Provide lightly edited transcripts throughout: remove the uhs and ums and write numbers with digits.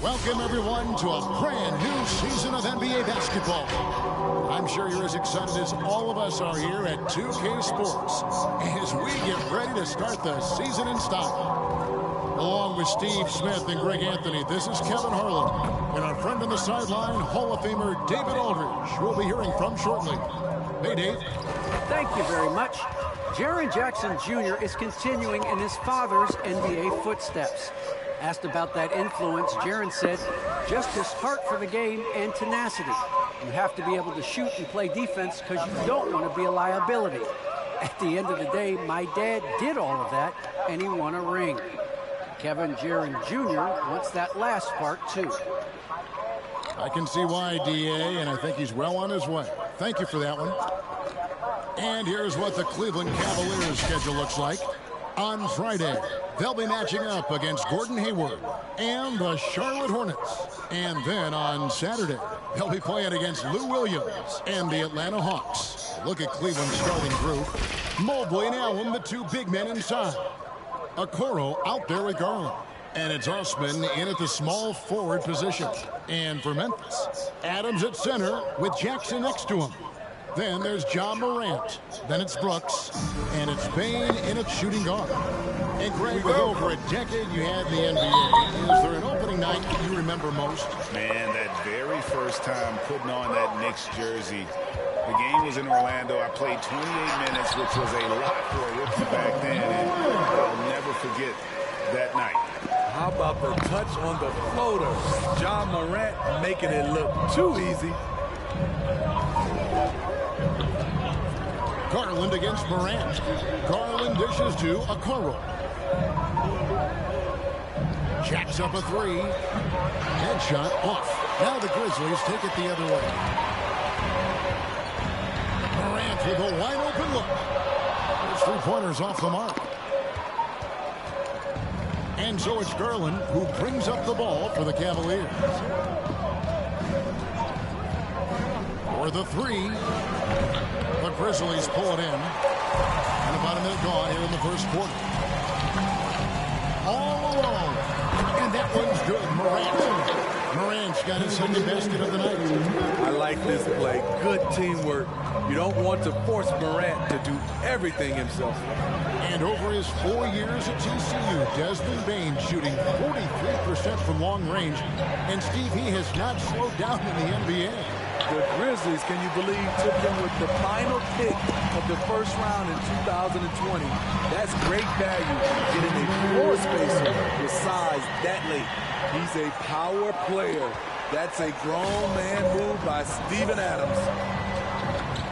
Welcome, everyone, to a brand new season of NBA basketball. I'm sure you're as excited as all of us are here at 2K Sports as we get ready to start the season in style. Along with Steve Smith and Greg Anthony, this is Kevin Harlan. And our friend on the sideline, Hall of Famer David Aldridge, who we'll be hearing from shortly. Hey, Dave. Thank you very much. Jaren Jackson Jr. is continuing in his father's NBA footsteps. Asked about that influence, Jaren said, just his heart for the game and tenacity. You have to be able to shoot and play defense because you don't want to be a liability. At the end of the day, my dad did all of that, and he won a ring. Kevin Jaren Jr. wants that last part, too. I can see why, D.A., and I think he's well on his way. Thank you for that one. And here's what the Cleveland Cavaliers schedule looks like. On Friday, they'll be matching up against Gordon Hayward and the Charlotte Hornets. And then on Saturday, they'll be playing against Lou Williams and the Atlanta Hawks. Look at Cleveland's starting group. Mobley and Allen, the two big men inside. Okoro out there with Garland. And it's Osman in at the small forward position. And for Memphis, Adams at center with Jackson next to him. Then there's John Morant. Then it's Brooks. And it's Bane in at shooting guard. And Greg, with over a decade you had in the NBA, is there an opening night that you remember most? Man, that very first time putting on that Knicks jersey. The game was in Orlando. I played 28 minutes, which was a lot for a rookie back then. And I'll never forget that night. How about the touch on the floater? John Morant making it look too easy. Garland against Morant. Garland dishes to Okoro. Jacks up a three. Headshot off. Now the Grizzlies take it the other way. Morant with a wide open look. His three-pointers off the mark. And so it's Garland who brings up the ball for the Cavaliers. For the three. The Grizzlies pull it in. And about a minute gone here in the first quarter. All alone. And that one's good. Morant's got his second basket of the night. I like this play. Good teamwork. You don't want to force Morant to do everything himself. And over his 4 years at TCU, Desmond Bane shooting 43% from long range. And Steve, he has not slowed down in the NBA. The Grizzlies, can you believe, took him with the final pick of the first round in 2020. That's great value, getting a floor spacer with size that late. He's a power player. That's a grown man move by Steven Adams.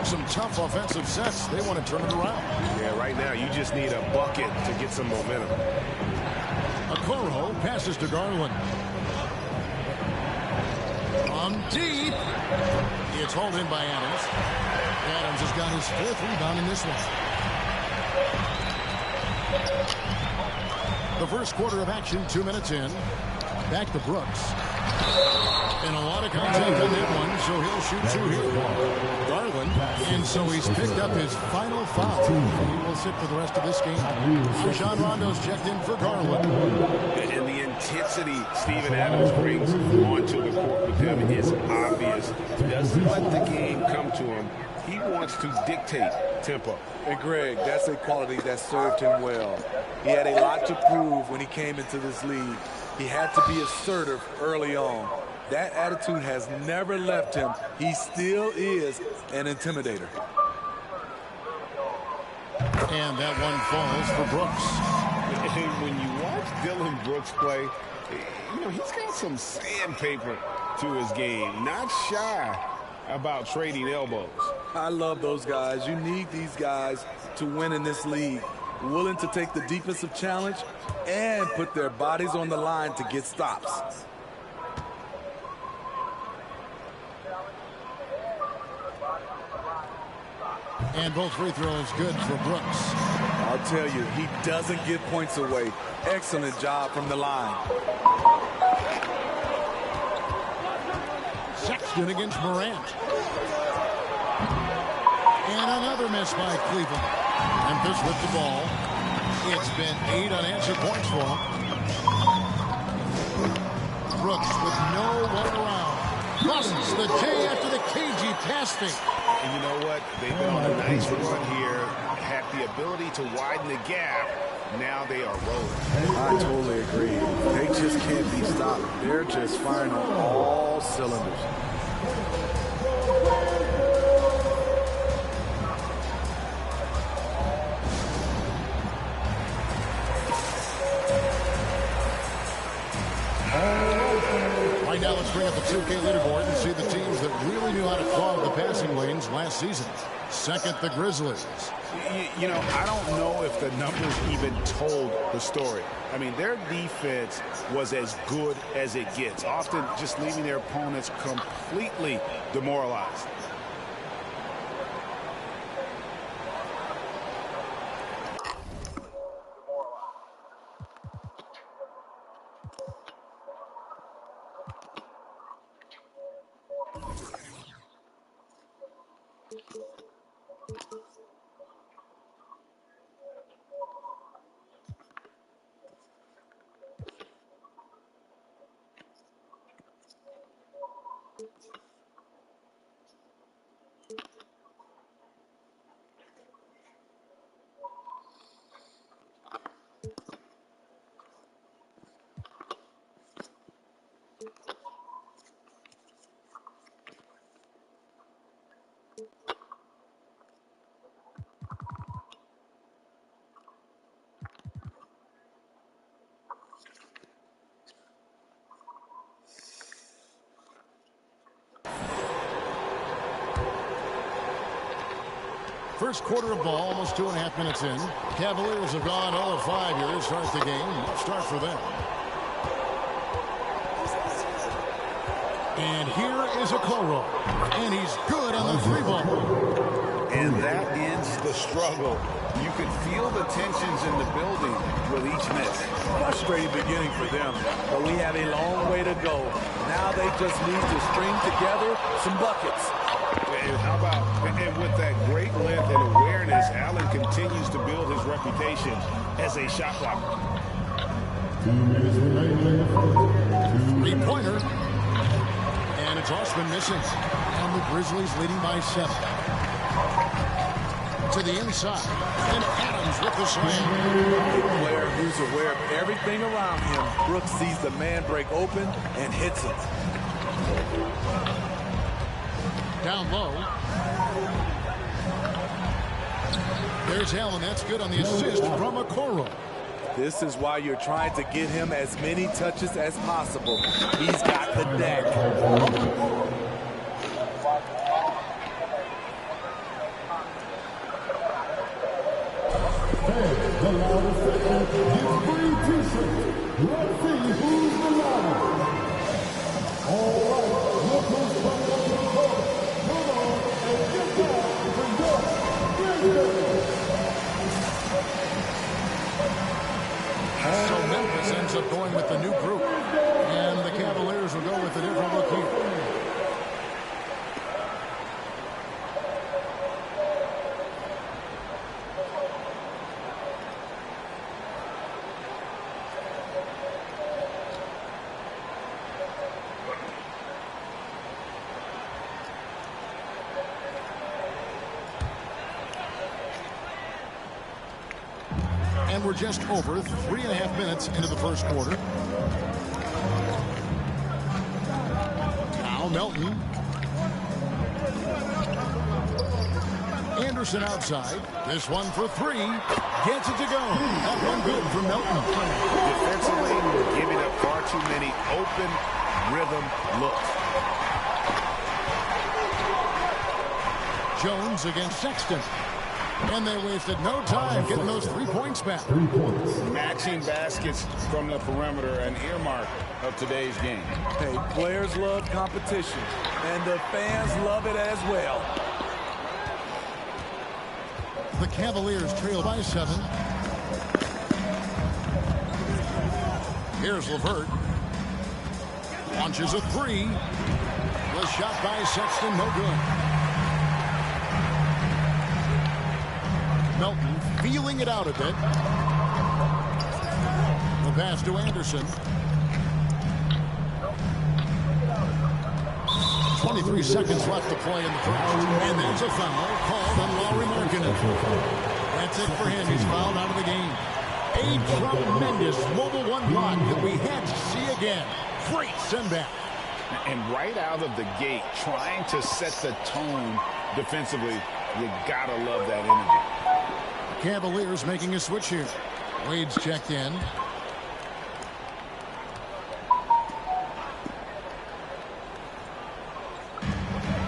Some tough offensive sets. They want to turn it around. Yeah, right now you just need a bucket to get some momentum. Okoro passes to Garland. From deep. It's hauled in by Adams. Adams has got his fourth rebound in this one. The first quarter of action, 2 minutes in. Back to Brooks. And a lot of contact on that one, so he'll shoot two here. Garland, and so he's picked up his final foul. He will sit for the rest of this game. Rajon Rondo's checked in for Garland. And the intensity Steven Adams brings onto the court with him is obvious. He doesn't let the game come to him. He wants to dictate tempo. And Greg, that's a quality that served him well. He had a lot to prove when he came into this league. He had to be assertive early on. That attitude has never left him. He still is an intimidator. And that one falls for Brooks. And when you watch Dillon Brooks play, you know, he's got some sandpaper to his game. Not shy about trading elbows. I love those guys. You need these guys to win in this league. Willing to take the defensive challenge and put their bodies on the line to get stops. And both free throws good for Brooks. I'll tell you, he doesn't give points away. Excellent job from the line. Sexton against Morant. And another miss by Cleveland. Memphis with the ball. It's been 8 unanswered points for him. Brooks with no one around. Busts the J after the cagey pass fake. And you know what? They've been on a nice run here. Had the ability to widen the gap. Now they are rolling. I totally agree. They just can't be stopped. They're just firing on all cylinders. Right now, let's bring up the 2K leaderboard and see the teams that really knew how to clog the passing lanes last season. Second, the Grizzlies. You know, I don't know if the numbers even told the story. I mean, their defense was as good as it gets, often just leaving their opponents completely demoralized. First quarter of ball, almost 2.5 minutes in. Cavaliers have gone 0 of 5 here to start the game. Start for them. And here is Okoro. And he's good on the 3-ball. And that ends the struggle. You can feel the tensions in the building with each miss. Frustrating beginning for them, but we have a long way to go. Now they just need to string together some buckets. And how about, and with that great length and awareness, Allen continues to build his reputation as a shot blocker. 3-pointer. And it's Osman missing. And the Grizzlies leading by 7. To the inside. And Adams with the slam. A player who's aware of everything around him. Brooks sees the man break open and hits him. Down low. There's Allen. That's good on the assist from Okoro. This is why you're trying to get him as many touches as possible. He's got the deck. The loudest second gets free t-shirt. Let's see who's the loudest. All right, look who's coming up to the court. Come on and get down for your Grizzlies. So Memphis ends up going with the new group. And the Cavaliers will go with a different look here. And we're just over 3.5 minutes into the first quarter. Now Melton. Anderson outside. This one for 3. Gets it to go. That one good for Melton. Defensively, we're giving up far too many open rhythm looks. Jones against Sexton. And they wasted no time getting those 3 points back. 3 points. Matching baskets from the perimeter, an earmark of today's game. Hey, players love competition, and the fans love it as well. The Cavaliers trail by 7. Here's LeVert. Launches a 3. Was shot by Sexton, no good. Melton feeling it out a bit. The pass to Anderson. 23 seconds left to play in the first. And there's a foul called on Lauri Markkanen. That's it for him. He's fouled out of the game. A tremendous mobile one block that we had to see again. Great send back. And right out of the gate, trying to set the tone defensively, you gotta love that energy. Cavaliers making a switch here. Wade's checked in.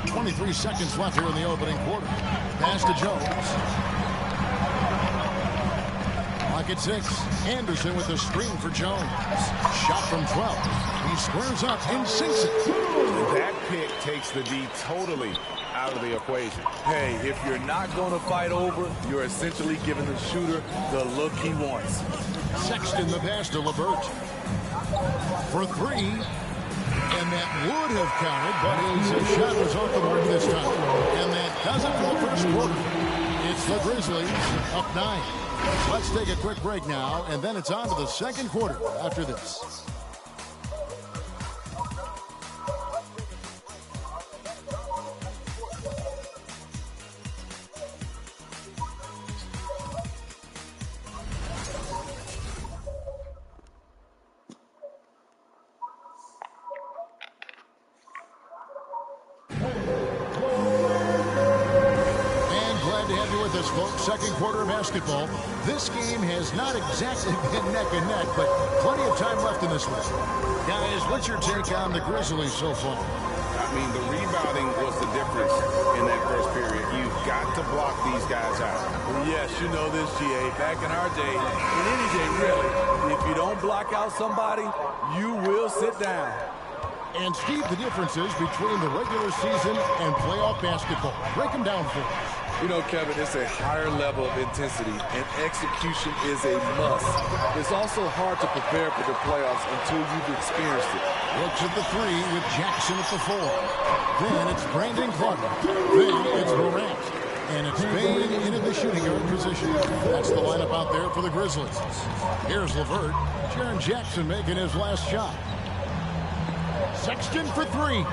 .23 seconds left here in the opening quarter. Pass to Jones. Clock at 6. Anderson with the screen for Jones. Shot from 12. He squares up and sinks it. That pick takes the D totally out of the equation. Hey, if you're not going to fight over, you're essentially giving the shooter the look he wants. Sexton the pass to LeVert. For 3. And that would have counted, but his shot was off the mark this time. And that does it for the first quarter. It's the Grizzlies up 9. Let's take a quick break now, and then it's on to the second quarter after this. Second quarter of basketball. This game has not exactly been neck and neck, but plenty of time left in this one. Guys, what's your take on the Grizzlies so far? I mean, the rebounding was the difference in that first period. You've got to block these guys out. Yes, you know this, GA. Back in our day, in any game really, if you don't block out somebody, you will sit down. And Steve, the differences between the regular season and playoff basketball. Break them down for us. You know, Kevin, it's a higher level of intensity, and execution is a must. It's also hard to prepare for the playoffs until you've experienced it. Looks at the 3 with Jackson at the 4. Then it's Brandon Clark. Then it's Morant. And it's Bane into the shooting guard position. That's the lineup out there for the Grizzlies. Here's LeVert. Jaren Jackson making his last shot. Sexton for 3.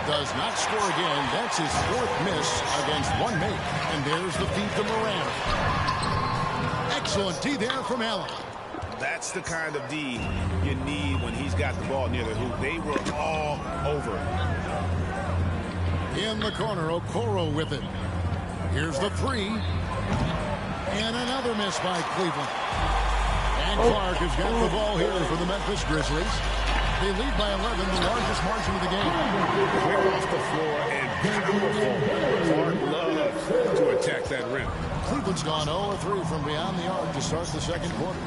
Does not score again. That's his 4th miss against 1 make. And there's the feed to Morant. Excellent D there from Allen. That's the kind of D you need when he's got the ball near the hoop. They were all over it. In the corner, Okoro with it. Here's the 3. And another miss by Cleveland. And Clark has got the ball here for the Memphis Grizzlies. They lead by 11, the largest margin of the game. Quick off the floor and powerful. Clark loves to attack that rim. Cleveland's gone 0-3 from beyond the arc to start the second quarter.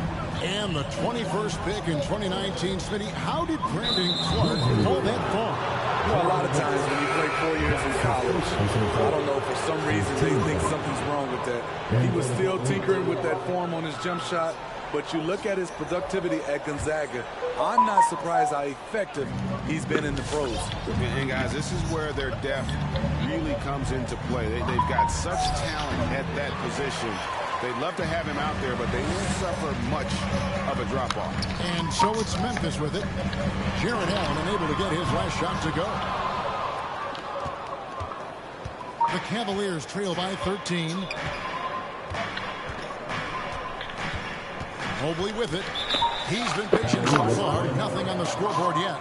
And the 21st pick in 2019, Smitty, how did Brandon Clark pull that far? Well, a lot of times when you play 4 years in college, I don't know, for some reason they think something's wrong with that. He was still tinkering with that form on his jump shot. But you look at his productivity at Gonzaga, I'm not surprised how effective he's been in the pros. And guys, this is where their depth really comes into play. They've got such talent at that position. They'd love to have him out there, but they won't suffer much of a drop-off. And so it's Memphis with it. Jarrett Allen unable to get his last shot to go. The Cavaliers trail by 13. Mobley with it. He's been pitching so far. Nothing on the scoreboard yet.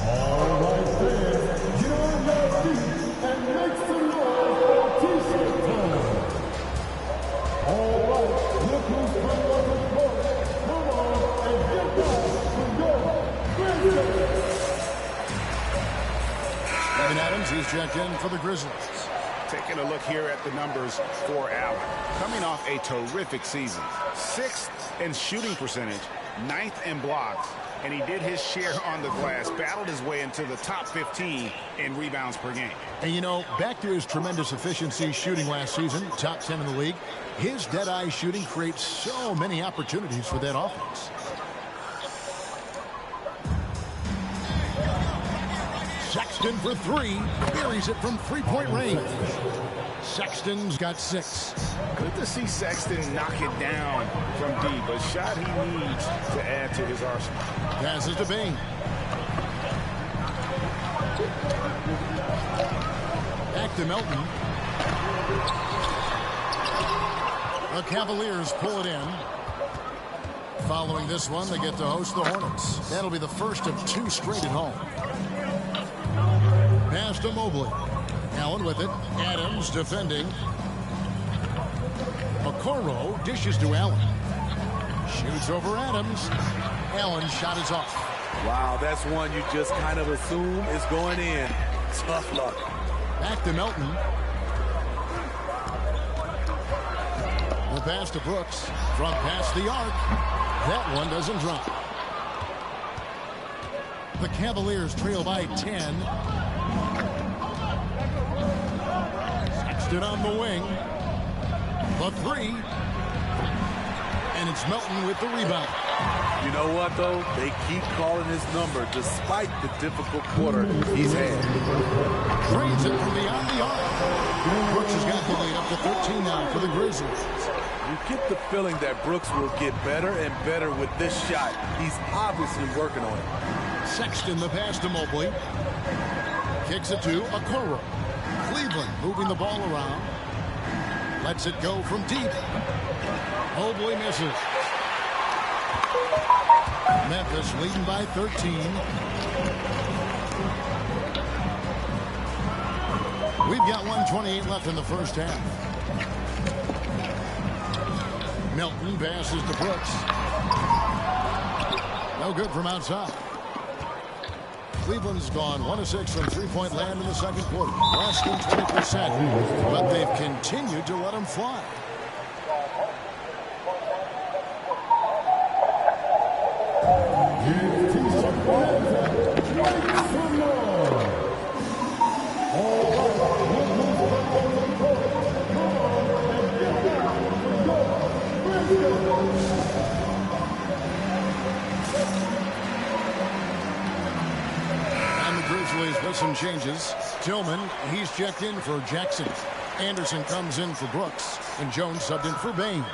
All right, fans, get on your feet and make some noise for T-shirt time. All right, look who's coming on the court. Come on and get down to your Grizzlies. Kevin Adams is checked in for the Grizzlies. Taking a look here at the numbers for Allen. Coming off a terrific season. 6th in shooting percentage, 9th in blocks, and he did his share on the glass, battled his way into the top 15 in rebounds per game. And you know, back to his tremendous efficiency shooting last season, top 10 in the league, his dead-eye shooting creates so many opportunities for that offense. Sexton for three. Buries it from three-point range. Sexton's got 6. Good to see Sexton knock it down from deep. A shot he needs to add to his arsenal. Passes to Bane. Back to Melton. The Cavaliers pull it in. Following this one, they get to host the Hornets. That'll be the first of 2 straight at home. Pass to Mobley. Allen with it. Adams defending. Okoro dishes to Allen. Shoots over Adams. Allen's shot is off. Wow, that's one you just kind of assume is going in. Tough luck. Back to Melton. The pass to Brooks. From past the arc. That one doesn't drop. The Cavaliers trail by 10. Sexton on the wing. The 3. And it's Melton with the rebound. You know what, though? They keep calling his number despite the difficult quarter he's had. Drains it from beyond the arc. Brooks has got the lead up to 13 now for the Grizzlies. You get the feeling that Brooks will get better and better with this shot. He's obviously working on it. Sexton the pass to Mobley. Kicks it to Okoro. Cleveland moving the ball around. Lets it go from deep. Mobley misses. Memphis leading by 13. We've got 1:28 left in the first half. Melton passes to Brooks. No good from outside. Cleveland's gone 1 of 6 from three-point land in the second quarter. Less than 20%, but they've continued to let them fly. With some changes. Tillman, he's checked in for Jackson. Anderson comes in for Brooks. And Jones subbed in for Bane.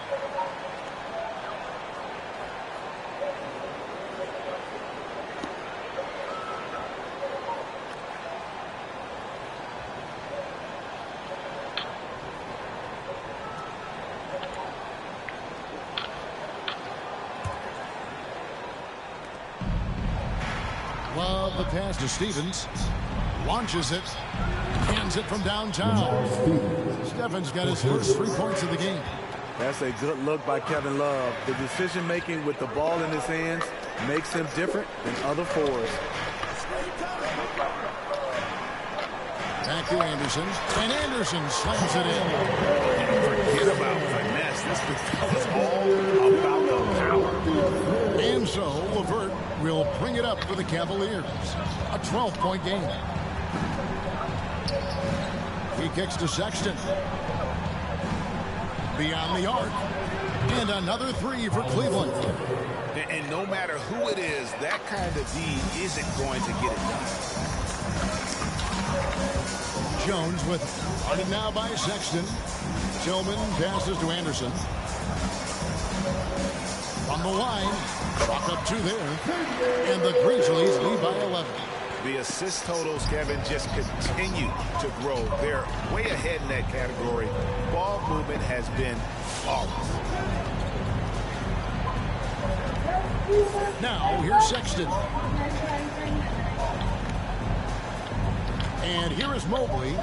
Love the pass to Stevens. Launches it. Cans it from downtown. Stevens got his first 3 points of the game. That's a good look by Kevin Love. The decision-making with the ball in his hands makes him different than other fours. Back to Anderson. And Anderson slams it in. Forget about finesse. This was all about the power. And so LeVert will bring it up for the Cavaliers. A 12-point game. He kicks to Sexton. Beyond the arc. And another 3 for Cleveland. And no matter who it is, that kind of D isn't going to get it done. Jones with it. Guarded now by Sexton. Tillman passes to Anderson. On the line. Clock up 2 there. And the Grizzlies lead by 11. The assist totals, Kevin, just continue to grow. They're way ahead in that category. Ball movement has been flawless. Now, here's Sexton. And here is Mobley.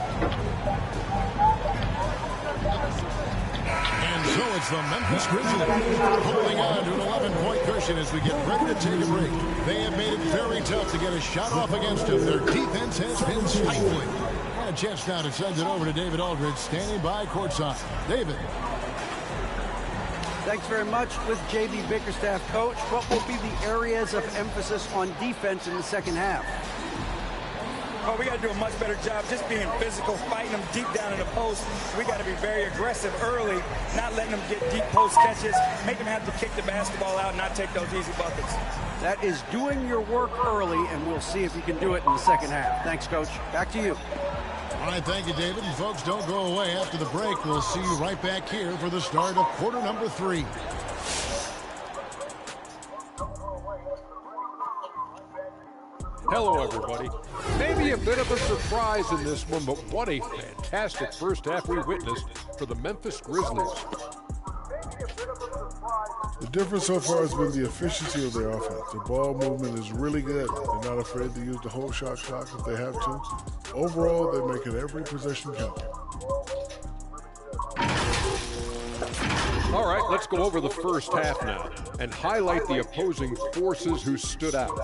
And so it's the Memphis Grizzlies holding on to an 11-point cushion as we get ready to take a break. They have made it very tough to get a shot off against them. Their defense has been stifling. And a chance now to send it over to David Aldridge, standing by courtside. David. Thanks very much. With J.B. Bickerstaff, coach, what will be the areas of emphasis on defense in the second half? Oh, we got to do a much better job just being physical, fighting them deep down in the post. We got to be very aggressive early, not letting them get deep post catches, make them have to kick the basketball out and not take those easy buckets. That is doing your work early, and we'll see if you can do it in the second half. Thanks, Coach. Back to you. All right, thank you, David. And folks, don't go away. After the break, we'll see you right back here for the start of quarter number 3. Hello, everybody. Maybe a bit of a surprise in this one, but what a fantastic first half we witnessed for the Memphis Grizzlies. The difference so far has been the efficiency of their offense. The ball movement is really good. They're not afraid to use the whole shot clock if they have to. Overall, they're making every possession count. All right, let's go over the first half now and highlight the opposing forces who stood out.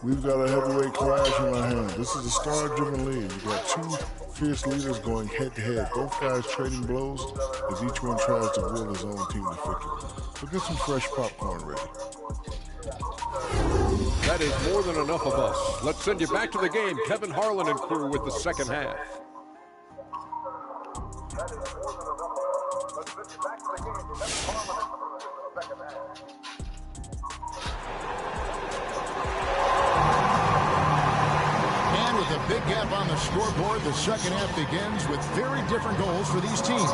We've got a heavyweight clash in our hands. This is a star-driven league. We've got two fierce leaders going head-to-head. Both guys trading blows as each one tries to will his own team to victory. So get some fresh popcorn ready. That is more than enough of us. Let's send you back to the game. Kevin Harlan and crew with the second half. Big gap on the scoreboard. The second half begins with very different goals for these teams.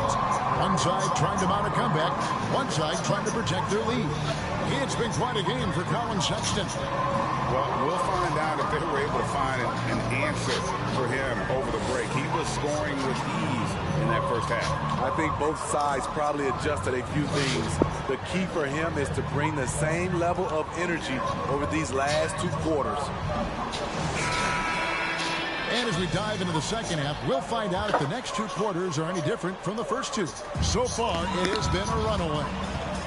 One side trying to mount a comeback, one side trying to protect their lead. It's been quite a game for Collin Sexton. Well, we'll find out if they were able to find an answer for him over the break. He was scoring with ease in that first half. I think both sides probably adjusted a few things. The key for him is to bring the same level of energy over these last 2 quarters. And as we dive into the second half, we'll find out if the next 2 quarters are any different from the first 2. So far, it has been a runaway.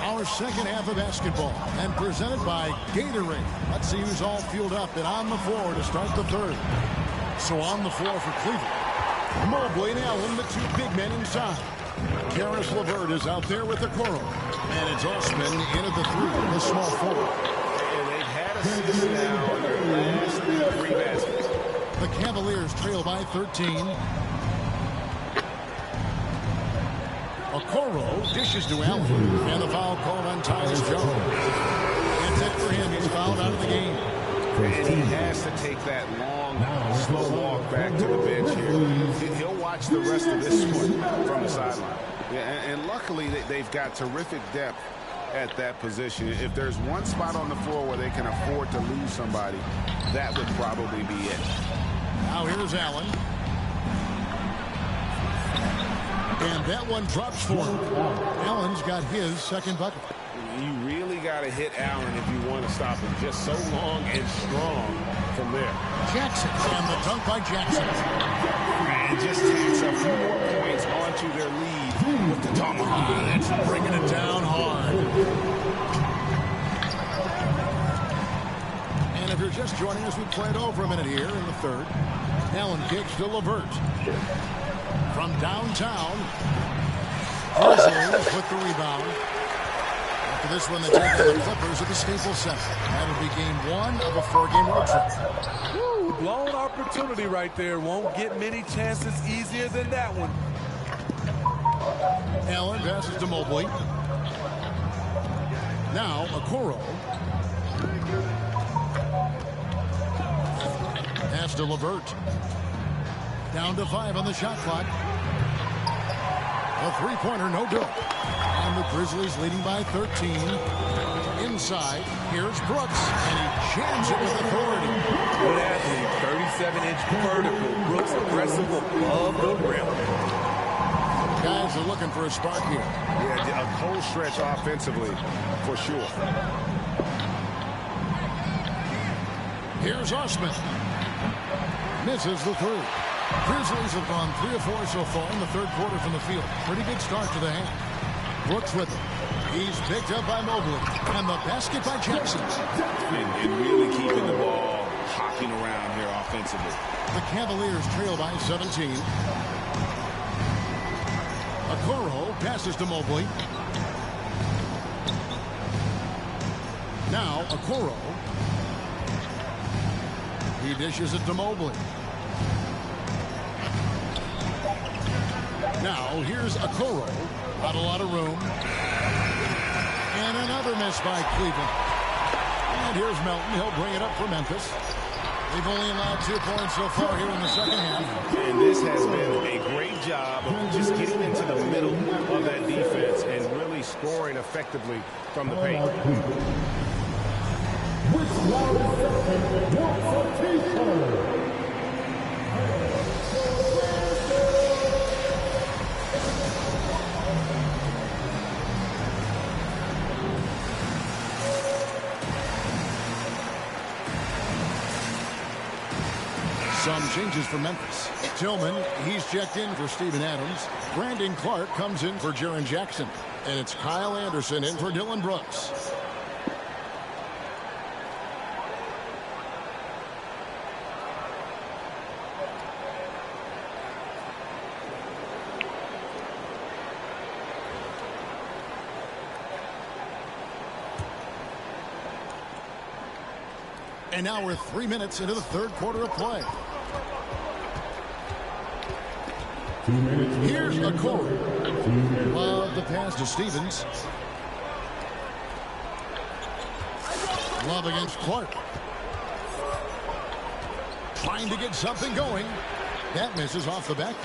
Our second half of basketball, and presented by Gatorade. Let's see who's all fueled up and on the floor to start the third. So on the floor for Cleveland, Mobley and Allen, the 2 big men inside. Caris LeVert is out there with the Okoro. And it's Osman in at the 3, the small forward. And they've had a sit down on their last 3 baskets. The Cavaliers trail by 13. Okoro dishes to Allen. And the foul called on Tyus Jones. That's it for him. He's fouled out of the game. And he has to take that long, slow walk back to the bench here. He'll watch the rest of this one from the sideline. Yeah, and luckily they've got terrific depth at that position. If there's one spot on the floor where they can afford to lose somebody, that would probably be it. Now here's Allen. And that one drops for him. Allen's got his second bucket. You really got to hit Allen if you want to stop him. Just so long and strong from there. Jackson, and the dunk by Jackson. And just takes a few more points onto their lead with the tomahawk. That's bringing it down hard. And if you're just joining us, we played over a minute here in the third. Allen kicks to LeVert. From downtown, Grizzlies with the rebound. After this one, they take on the Clippers at the Staples Center. That'll be game 1 of a 4-game road trip. Woo, blown opportunity right there. Won't get many chances easier than that one. Allen passes to Mobley. Now, Okoro. Pass to LeVert. Down to 5 on the shot clock. A 3-pointer, no good. And the Grizzlies leading by 13. Inside, here's Brooks, and he jams it with authority. Good athlete, 37-inch vertical. Brooks aggressive above the rim. Guys are looking for a spark here. Yeah, a cold stretch offensively, for sure. Here's Osman. Misses the 3. Grizzlies have gone 3 of 4 so far in the third quarter from the field. Pretty good start to the half. Brooks with him. He's picked up by Mobley. And the basket by Jackson. And really keeping the ball hopping around here offensively. The Cavaliers trail by 17. Okoro passes to Mobley. Now Okoro. He dishes it to Mobley. Now, here's Okoro. Not a lot of room. And another miss by Cleveland. And here's Melton. He'll bring it up for Memphis. They've only allowed 2 points so far here in the second half. And this has been a great job of just getting into the middle of that defense and really scoring effectively from the paint. Which one wants a T-shirt? Some changes for Memphis. Tillman, he's checked in for Steven Adams. Brandon Clark comes in for Jaren Jackson. And it's Kyle Anderson in for Dylan Brooks. And now we're 3 minutes into the third quarter of play. Here's Okoro. Love the pass to Stevens. Love against Clark. Trying to get something going. That misses off the back.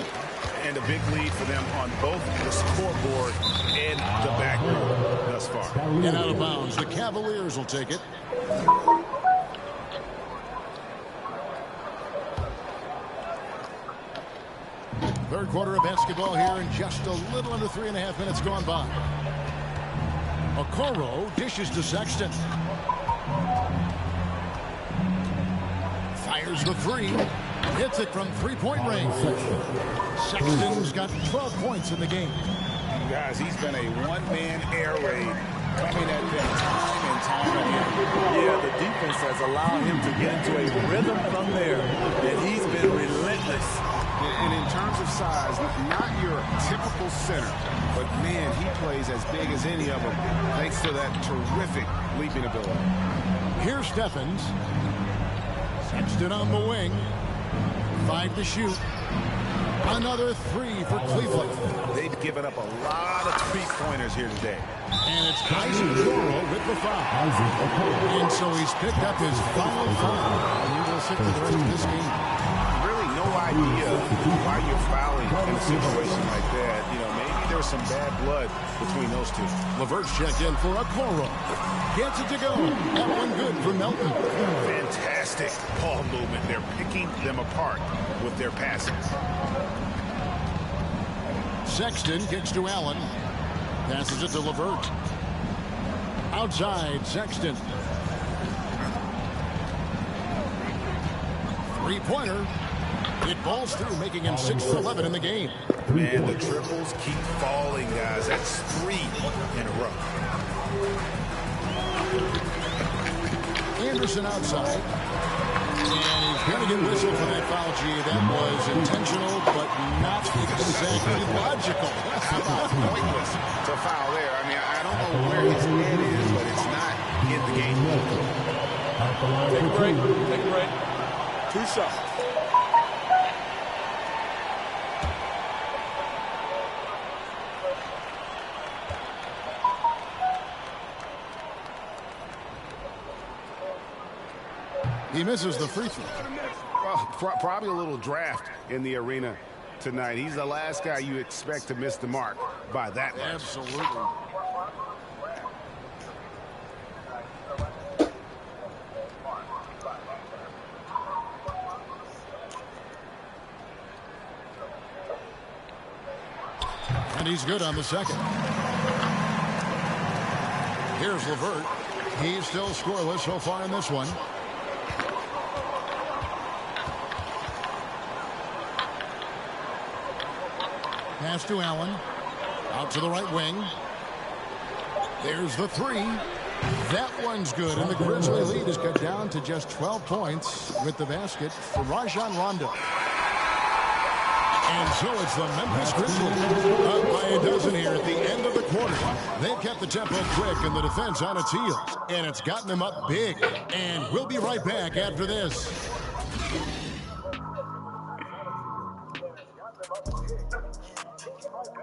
And a big lead for them on both the scoreboard and the backboard thus far. And out of bounds. The Cavaliers will take it. Third quarter of basketball here, and just a little under 3.5 minutes gone by. Okoro dishes to Sexton. Fires the three. Hits it from three-point range. Sexton's got 12 points in the game. Guys, he's been a one-man air raid coming at them time and time again. Yeah, the defense has allowed him to get into a rhythm from there, and he's been relentless. And in terms of size, not your typical center, but man, he plays as big as any of them thanks to that terrific leaping ability. Here's Stephens. Sexton on the wing. 5 to shoot. Another 3 for Cleveland. They've given up a lot of three-pointers here today. And it's Isaac Okoro with the foul. And so he's picked up his final foul. And he will sit for the rest of this game. No idea why you're fouling in a situation like that. You know, maybe there's some bad blood between those two. LeVert's checked in for Okoro. Gets it to go. That one good for Melton. Fantastic ball movement. They're picking them apart with their passing. Sexton kicks to Allen. Passes it to LeVert. Outside, Sexton. Three-pointer. It balls through, making him 6 for 11 in the game. Man, the triples keep falling, guys. That's 3 in a row. Anderson outside. And he's going to get whistled for that foul, G. That was intentional, but not exactly logical. How about pointless to foul there? I mean, I don't know where his head is, but it's not in the game. Take a break. Take a break. 2 shots. He misses the free throw. Well, probably a little draft in the arena tonight. He's the last guy you expect to miss the mark by that much. Absolutely. And he's good on the second. Here's LeVert. He's still scoreless so far in this one. Pass to Allen. Out to the right wing. There's the three. That one's good, and the Grizzly lead is cut down to just 12 points with the basket for Rajon Rondo. And so it's the Memphis Grizzlies up by a dozen here at the end of the quarter. They've kept the tempo quick and the defense on its heels, and it's gotten them up big. And we'll be right back after this.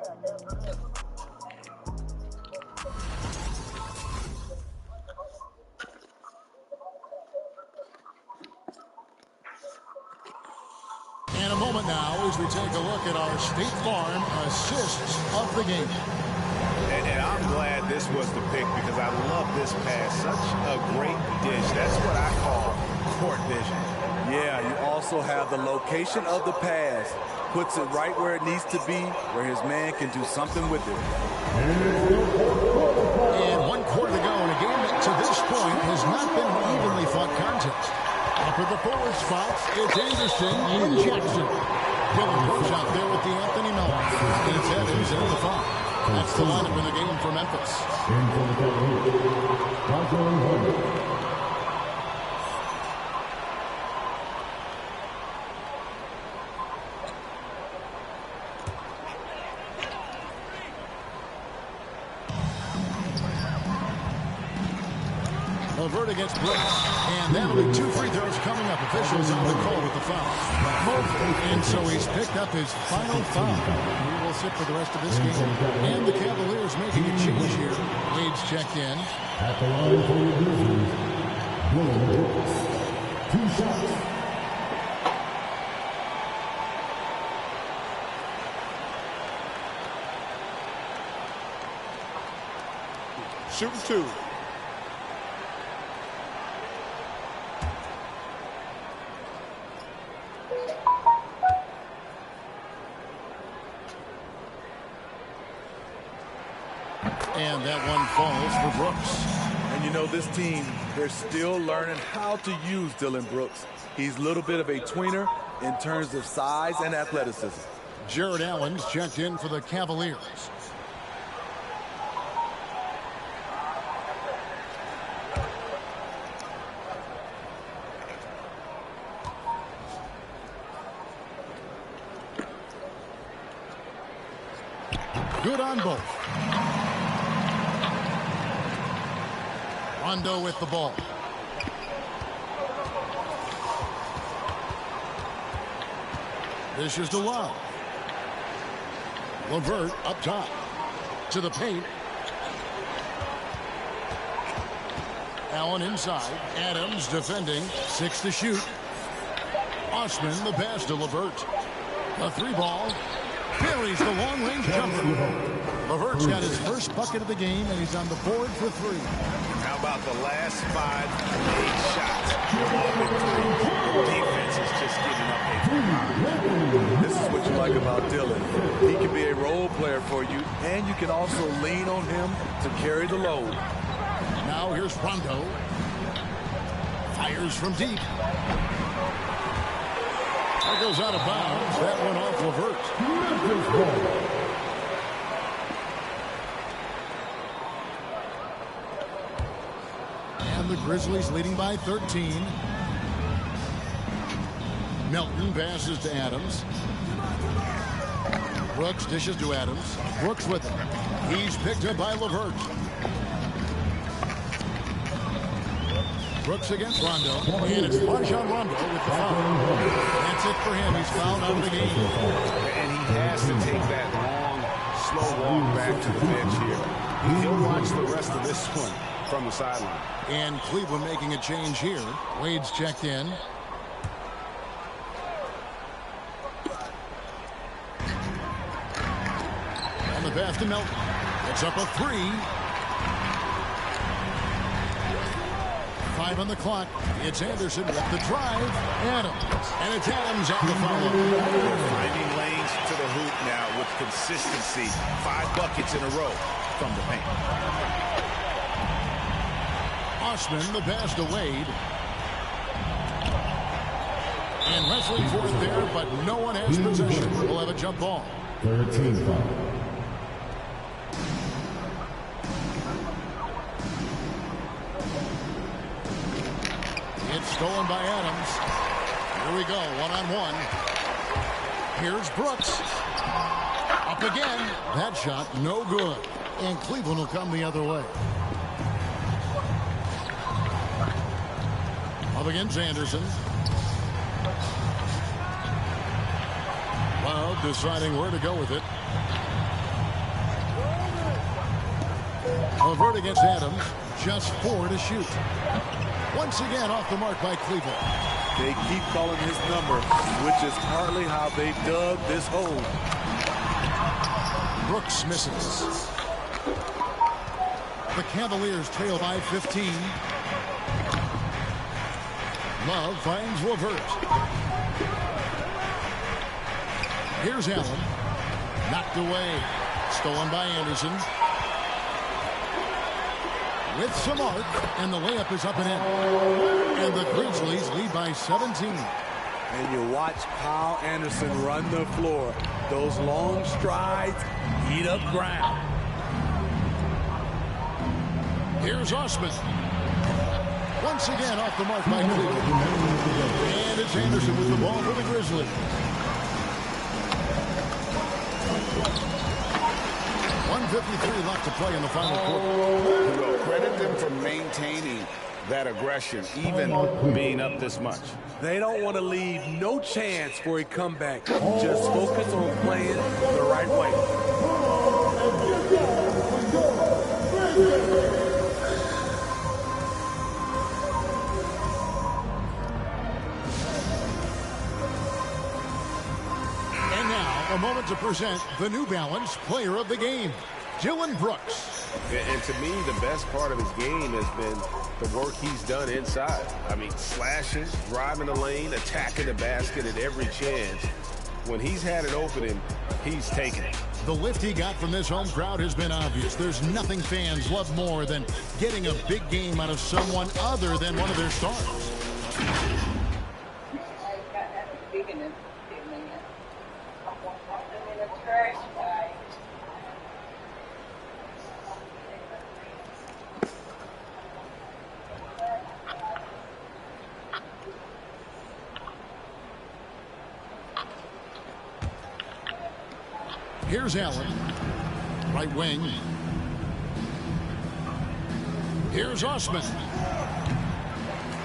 In a moment now as we take a look at our State Farm assists of the game. And I'm glad this was the pick because I love this pass. Such a great dish. That's what I call court vision. Yeah, you also have the location of the pass. Puts it right where it needs to be, where his man can do something with it. And 1 quarter to go in a game that to this point has not been an evenly fought contest. Up at the forward spots, it's Anderson and Jackson. Dillon goes out there with the Anthony Melton. And it's Evans in the front. That's the lineup in the game for Memphis. LeVert against Brooks. And that'll be 2 free throws coming up. Officials on the call with the foul. And so he's picked up his final foul. He will sit for the rest of this game. And the Cavaliers making a change here. Wade's checked in. At the line for the Grizzlies, Dillon Brooks. 2 shots. Shooting 2. And that one falls for Brooks. And you know, this team, they're still learning how to use Dillon Brooks. He's a little bit of a tweener in terms of size and athleticism. Jared Allen's checked in for the Cavaliers. Good on both. Rondo with the ball. This is to Love. LeVert up top. To the paint. Allen inside. Adams defending. 6 to shoot. Osman the pass to LeVert. A 3-ball. Buries the long-range jumper. LeVert's got his first bucket of the game, and he's on the board for 3. How about the last 5 made shots? The defense is just giving up a This is what you like about Dillon. He can be a role player for you, and you can also lean on him to carry the load. Now here's Rondo. Fires from deep. That goes out of bounds. That one off LeVert. And the Grizzlies leading by 13. Melton passes to Adams. Brooks dishes to Adams. Brooks with it. He's picked up by LeVert. Brooks against Rondo. And it's Rajon Rondo with the foul. That's it for him. He's fouled out of the game. And he has to take that long, slow walk back to the bench here. He'll watch the rest of this one from the sideline. And Cleveland making a change here. Wade's checked in. On the pass to Melton. It's up a 3. 5 on the clock. It's Anderson with the drive. Adams. And it's Adams on the follow. Finding lanes to the hoop now with consistency. 5 buckets in a row from the paint. Osman the pass to Wade. And wrestling for it there, but no one has possession. We'll have a jump ball. 13 foul. It's stolen by Adams. Here we go, one-on-one. Here's Brooks. Up again. That shot, no good. And Cleveland will come the other way. Up against Anderson. Well, deciding where to go with it. LeVert against Adams. Just 4 to shoot. Once again off the mark by Cleveland. They keep calling his number, which is partly how they dug this hole. Brooks misses. The Cavaliers trail by 15. Love finds LeVert. Here's Allen. Knocked away. Stolen by Anderson. With some arc, and the layup is up and in. And the Grizzlies lead by 17. And you watch Kyle Anderson run the floor. Those long strides eat up ground. Here's Osman. Once again off the mark by Cleveland. And it's Anderson with the ball for the Grizzlies. 1:53 left to play in the final quarter. Well, credit them for maintaining that aggression, even being up this much. They don't want to leave no chance for a comeback. Just focus on playing the right way. And now, a moment to present the New Balance Player of the Game, Dillon Brooks. And to me, the best part of his game has been the work he's done inside. I mean, slashing, driving the lane, attacking the basket at every chance. When he's had it opening, he's taken it. The lift he got from this home crowd has been obvious. There's nothing fans love more than getting a big game out of someone other than one of their stars. Here's Allen. Right wing. Here's Osman.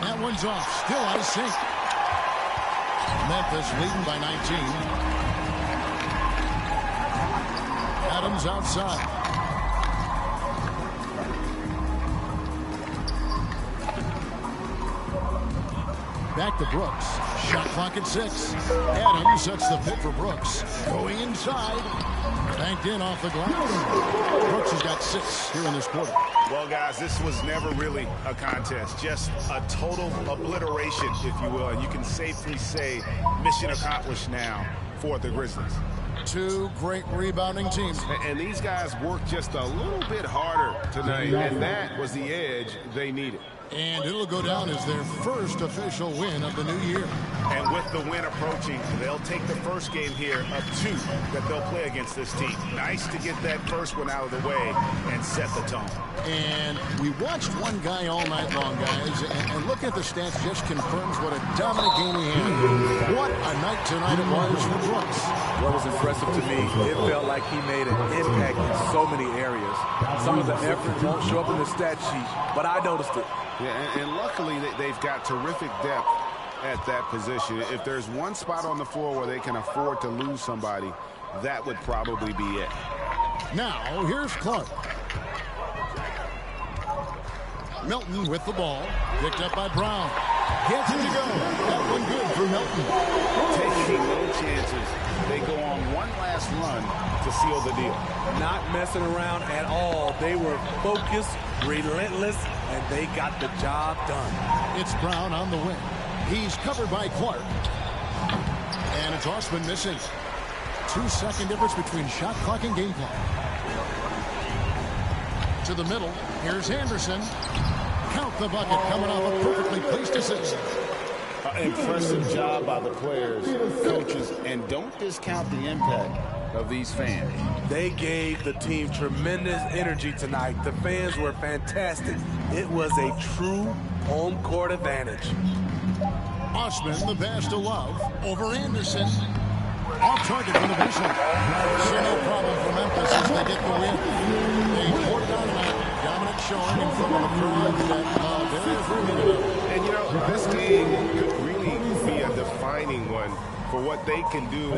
That one's off. Still out of sync. Memphis leading by 19. Adams outside. Back to Brooks. Shot clock at 6. Adams sets the pick for Brooks. Going inside. Banked in off the glass. Brooks has got 6 here in this quarter. Well, guys, this was never really a contest. Just a total obliteration, if you will. And you can safely say mission accomplished now for the Grizzlies. 2 great rebounding teams. And these guys worked just a little bit harder tonight, and that was the edge they needed. And it'll go down as their first official win of the new year. And with the win approaching, they'll take the first game here of 2 that they'll play against this team. Nice to get that first one out of the way and set the tone. And we watched one guy all night long, guys, and look at the stats just confirms what a dominant game he had. What a night tonight it was for Brooks. What was impressive to me, it felt like he made an impact in so many areas. Some of the effort won't show up in the stat sheet, but I noticed it. Yeah, and luckily they've got terrific depth at that position. If there's one spot on the floor where they can afford to lose somebody, that would probably be it. Now, here's Clark. Milton with the ball. Picked up by Brown. Gets it to go. That one good for Milton. Taking no chances. They go on one last run to seal the deal. Not messing around at all. They were focused, relentless, and they got the job done. It's Brown on the wing. He's covered by Clark. And it's Osman missing. 2-second difference between shot clock and game clock. To the middle. Here's Anderson. Count the bucket coming off a perfectly placed assist. Impressive job by the players, coaches, and don't discount the impact of these fans. They gave the team tremendous energy tonight. The fans were fantastic. It was a true home court advantage. Osman, the pass to Love, over Anderson. Off target from the baseline. So no problem for Memphis as they get the win. They poured down tonight. Dominant showing in front of a crowd that they're very familiar with. And, you know, this game could really be a defining one for what they can do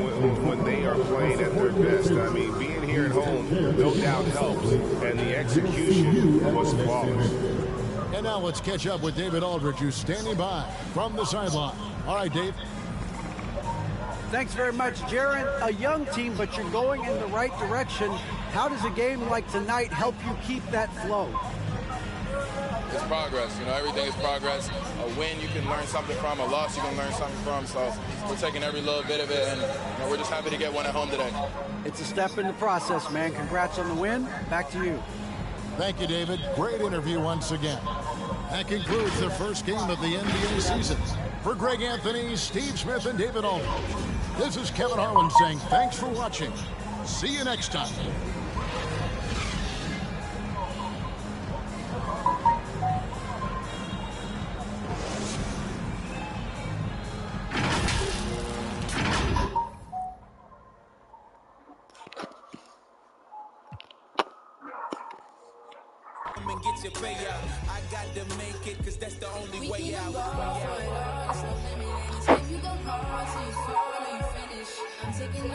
when they are playing at their best. I mean, being here at home, no doubt helps, and the execution was flawless. And now let's catch up with David Aldridge, who's standing by from the sideline. All right, Dave. Thanks very much, Jaron. A young team, but you're going in the right direction. How does a game like tonight help you keep that flow? It's progress. You know, everything is progress. A win you can learn something from, a loss you can learn something from. So we're taking every little bit of it, and we're just happy to get one at home today. It's a step in the process, man. Congrats on the win. Back to you. Thank you, David. Great interview once again. That concludes the first game of the NBA season. For Greg Anthony, Steve Smith, and David Aldridge, this is Kevin Harlan saying thanks for watching. See you next time. And get your payout. I got to make it, cause that's the only way out. I'm taking